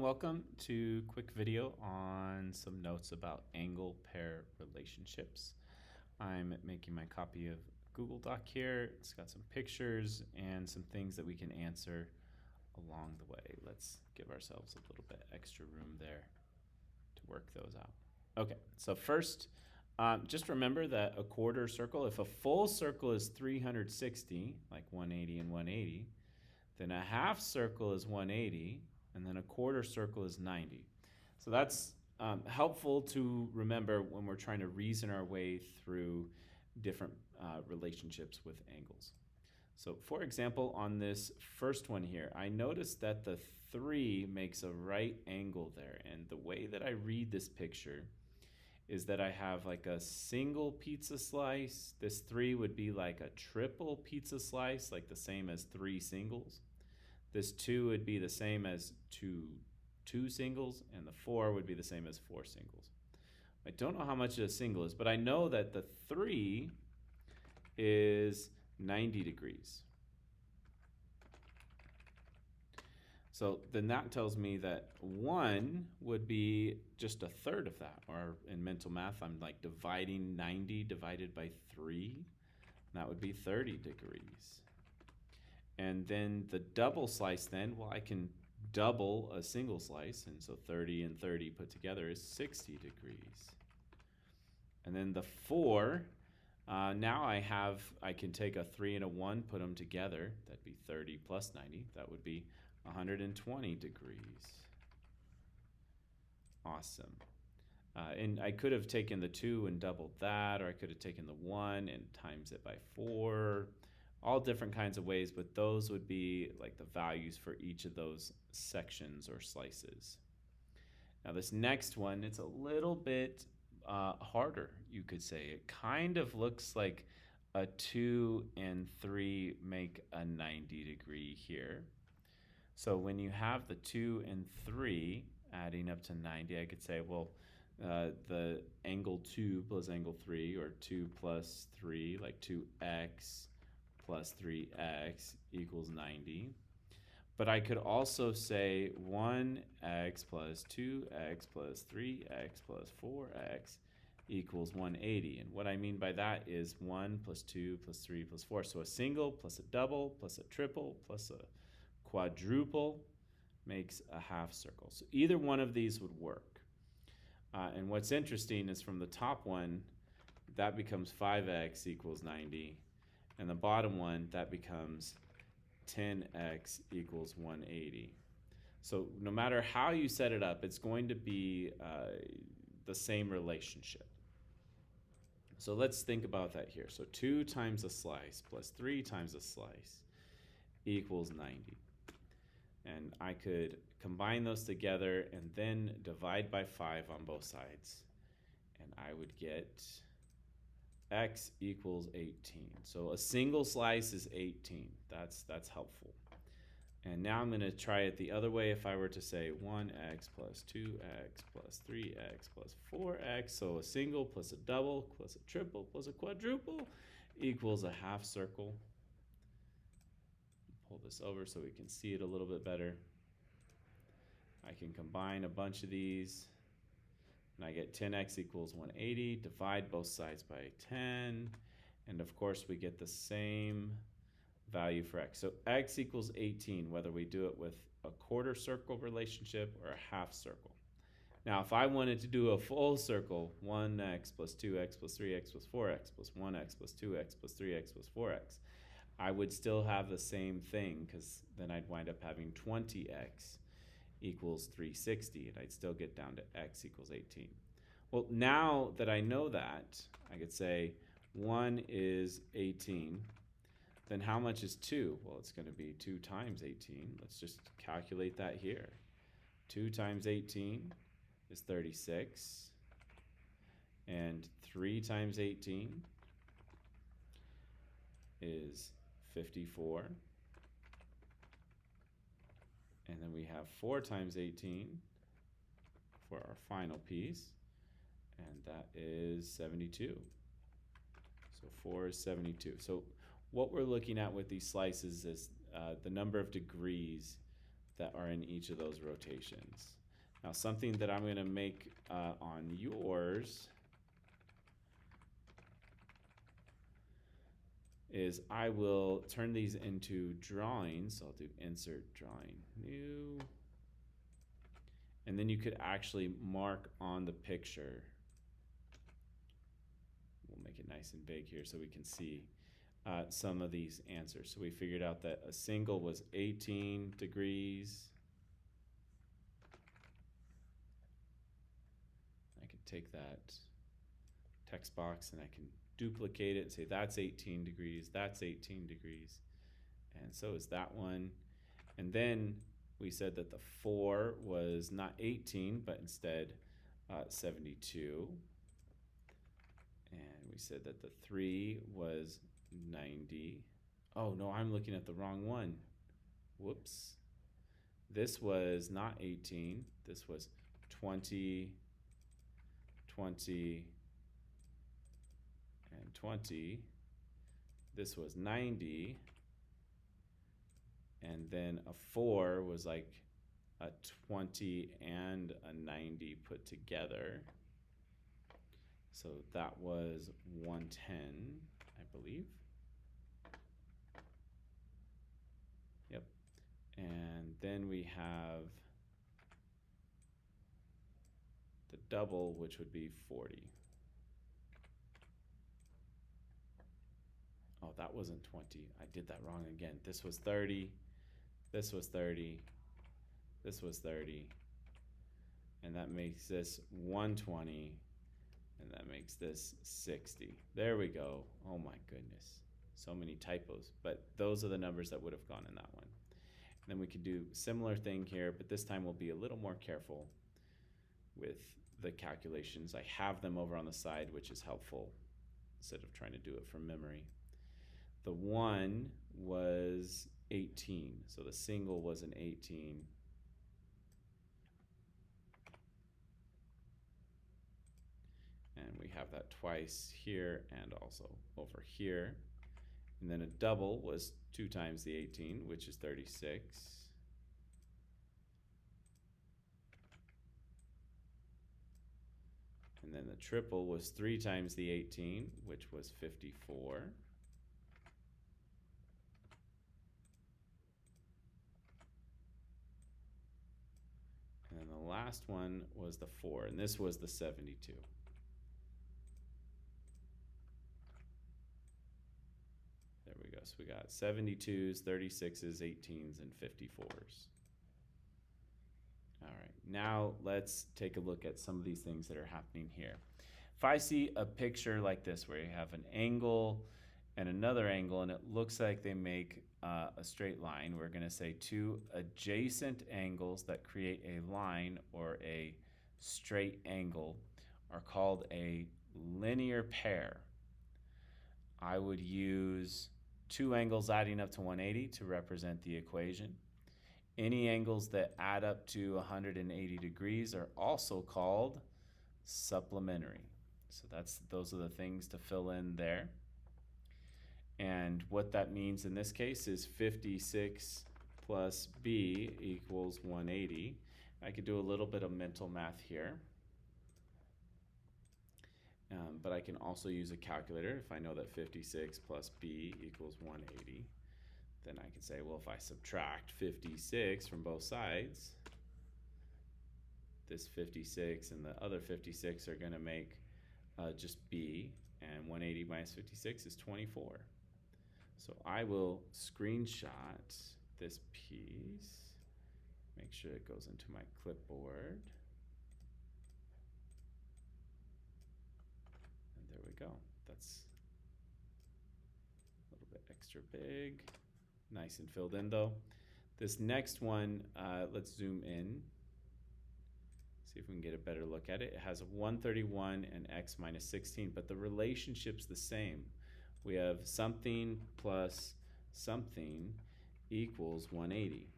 welcome to quick video on some notes about angle pair relationships. I'm making my copy of Google Doc here. It's got some pictures and some things that we can answer along the way. Let's give ourselves a little bit extra room there to work those out. Okay, so first, just remember that a quarter circle, if a full circle is 360, like 180 and 180, then a half circle is 180, and then a quarter circle is 90. So that's helpful to remember when we're trying to reason our way through different relationships with angles. So for example, on this first one here, I noticed that the 3 makes a right angle there. And the way that I read this picture is that I have like a single pizza slice. This 3 would be like a triple pizza slice, like the same as 3 singles. This 2 would be the same as two singles, and the 4 would be the same as 4 singles. I don't know how much a single is, but I know that the 3 is 90 degrees. So then that tells me that 1 would be just a third of that, or in mental math, I'm like dividing 90 divided by 3. That would be 30 degrees. And then the double slice then, well, I can double a single slice, and so 30 and 30 put together is 60 degrees. And then the 4, now I can take a 3 and a 1, put them together. That'd be 30 plus 90. That would be 120 degrees. Awesome. And I could have taken the 2 and doubled that, or I could have taken the 1 and times it by 4. All different kinds of ways, but those would be like the values for each of those sections or slices. Now this next one, it's a little bit harder, you could say. It kind of looks like a 2 and 3 make a 90 degree here. So when you have the 2 and 3 adding up to 90, I could say, well, the angle 2 plus angle 3, or 2 plus 3, like 2x plus 3x equals 90. But I could also say 1x plus 2x plus 3x plus 4x equals 180. And what I mean by that is 1 plus 2 plus 3 plus 4. So a single plus a double plus a triple plus a quadruple makes a half circle. So either one of these would work. And what's interesting is from the top one, that becomes 5x equals 90. And the bottom one, that becomes 10x equals 180. So no matter how you set it up, it's going to be the same relationship. So let's think about that here. So 2 times a slice plus 3 times a slice equals 90. And I could combine those together and then divide by 5 on both sides. And I would get x equals 18. So a single slice is 18. That's helpful. And now I'm going to try it the other way. If I were to say 1x plus 2x plus 3x plus 4x, so a single plus a double plus a triple plus a quadruple equals a half circle. Pull this over so we can see it a little bit better. I can combine a bunch of these, and I get 10x equals 180. Divide both sides by 10, and of course we get the same value for x. So x equals 18, whether we do it with a quarter circle relationship or a half circle. Now if I wanted to do a full circle, 1x plus 2x plus 3x plus 4x plus 1x plus 2x plus 3x plus 4x, I would still have the same thing, because then I'd wind up having 20x equals 360, and I'd still get down to x equals 18. Well, now that I know that, I could say 1 is 18. Then how much is 2? Well, it's going to be 2 times 18. Let's just calculate that here. 2 times 18 is 36. And 3 times 18 is 54. And then we have 4 times 18 for our final piece, and that is 72. So 4 is 72. So what we're looking at with these slices is the number of degrees that are in each of those rotations. Now, something that I'm going to make on yours is I will turn these into drawings. So I'll do insert drawing new. And then you could actually mark on the picture. We'll make it nice and big here so we can see some of these answers. So we figured out that a single was 18 degrees. I can take that text box and I can duplicate it and say that's 18 degrees, that's 18 degrees, and so is that one. And then we said that the 4 was not 18 but instead 72, and we said that the 3 was 90. Oh no, I'm looking at the wrong one. Whoops. This was not 18, this was 20, 20, and 20. This was 90, and then a 4 was like a 20 and a 90 put together. So that was 110, I believe. Yep. And then we have the double, which would be 40. Oh, that wasn't 20. I did that wrong again. This was 30. This was 30. This was 30. And that makes this 120. And that makes this 60. There we go. Oh my goodness. So many typos. But those are the numbers that would have gone in that one. And then we could do similar thing here, but this time we'll be a little more careful with the calculations. I have them over on the side, which is helpful instead of trying to do it from memory. The 1 was 18, so the single was an 18. And we have that twice here and also over here. And then a double was 2 times the 18, which is 36. And then the triple was 3 times the 18, which was 54. And then the last one was the 4, and this was the 72. There we go. So we got 72s, 36s, 18s, and 54s. All right, now let's take a look at some of these things that are happening here. If I see a picture like this where you have an angle and another angle and it looks like they make a straight line, we're going to say two adjacent angles that create a line or a straight angle are called a linear pair. I would use two angles adding up to 180 to represent the equation. Any angles that add up to 180 degrees are also called supplementary. So those are the things to fill in there. And what that means in this case is 56 plus b equals 180. I could do a little bit of mental math here. But I can also use a calculator if I know that 56 plus b equals 180. Then I can say, well, if I subtract 56 from both sides, this 56 and the other 56 are going to make just b, and 180 minus 56 is 24. So I will screenshot this piece, make sure it goes into my clipboard. And there we go. That's a little bit extra big. Nice and filled in though. This next one, let's zoom in. See if we can get a better look at it. It has 131 and x minus 16, but the relationship's the same. We have something plus something equals 180.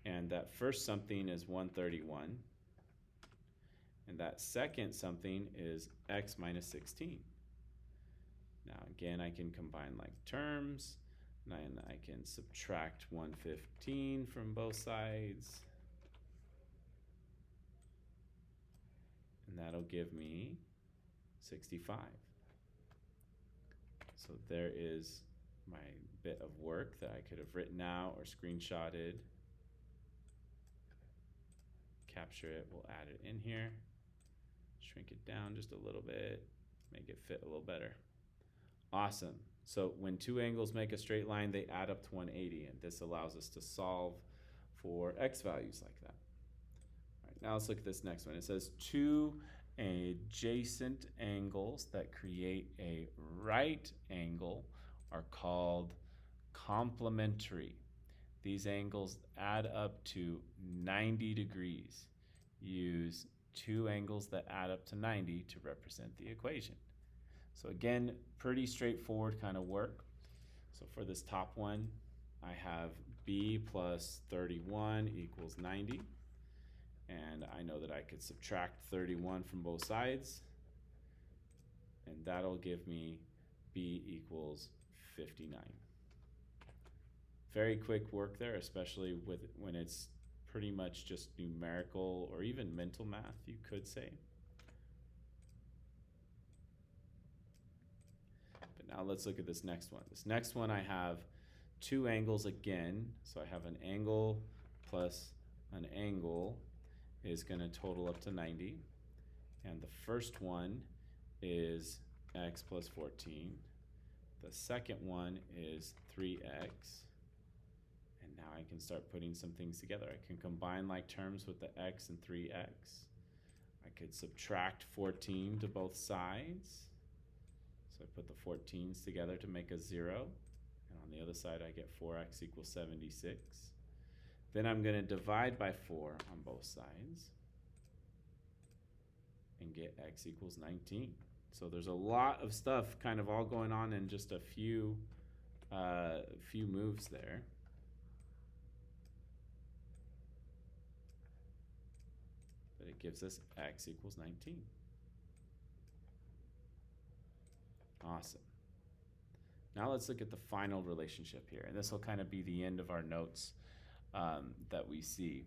And that first something is 131. And that second something is x minus 16. Now again, I can combine like terms. And I can subtract 115 from both sides. And that'll give me 65. So there is my bit of work that I could have written out or screenshotted. Capture it, we'll add it in here. Shrink it down just a little bit, make it fit a little better. Awesome. So when two angles make a straight line, they add up to 180, and this allows us to solve for x values like that. All right, now let's look at this next one. It says two adjacent angles that create a right angle are called complementary. These angles add up to 90 degrees. Use two angles that add up to 90 to represent the equation. So again, pretty straightforward kind of work. So for this top one, I have b plus 31 equals 90. And I know that I could subtract 31 from both sides. And that'll give me b equals 59. Very quick work there, especially when it's pretty much just numerical or even mental math, you could say. But now let's look at this next one. This next one, I have two angles again. So I have an angle plus an angle is going to total up to 90. And the first one is x plus 14. The second one is 3x. And now I can start putting some things together. I can combine like terms with the x and 3x. I could subtract 14 to both sides. So I put the 14s together to make a 0. And on the other side, I get 4x equals 76. Then I'm going to divide by 4 on both sides and get x equals 19. So there's a lot of stuff kind of all going on in just a few moves there. But it gives us x equals 19. Awesome. Now let's look at the final relationship here. And this will kind of be the end of our notes that we see.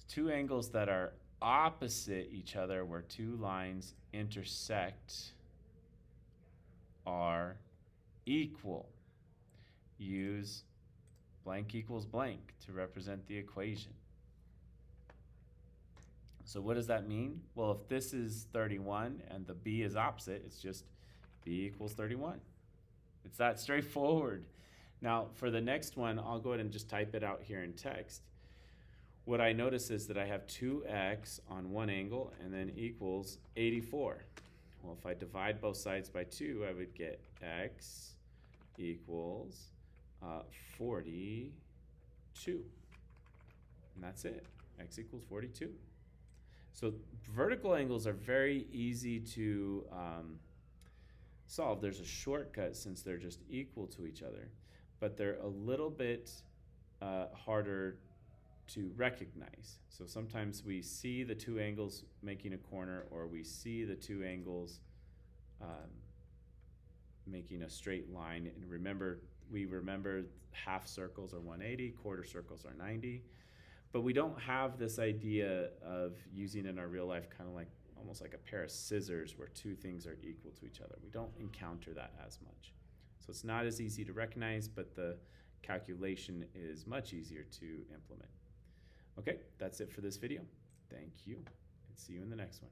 Two angles that are opposite each other where two lines intersect are equal. Use blank equals blank to represent the equation. So what does that mean? Well, if this is 31 and the b is opposite, it's just b equals 31. It's that straightforward. Now, for the next one, I'll go ahead and just type it out here in text. What I notice is that I have 2x on one angle and then equals 84. Well, if I divide both sides by 2, I would get x equals 42. And that's it. X equals 42. So vertical angles are very easy to solve. There's a shortcut since they're just equal to each other, but they're a little bit harder to recognize. So sometimes we see the two angles making a corner, or we see the two angles making a straight line. And we remember half circles are 180, quarter circles are 90. But we don't have this idea of using in our real life kind of like almost like a pair of scissors where two things are equal to each other. We don't encounter that as much. So it's not as easy to recognize, but the calculation is much easier to implement. Okay, that's it for this video. Thank you, and see you in the next one.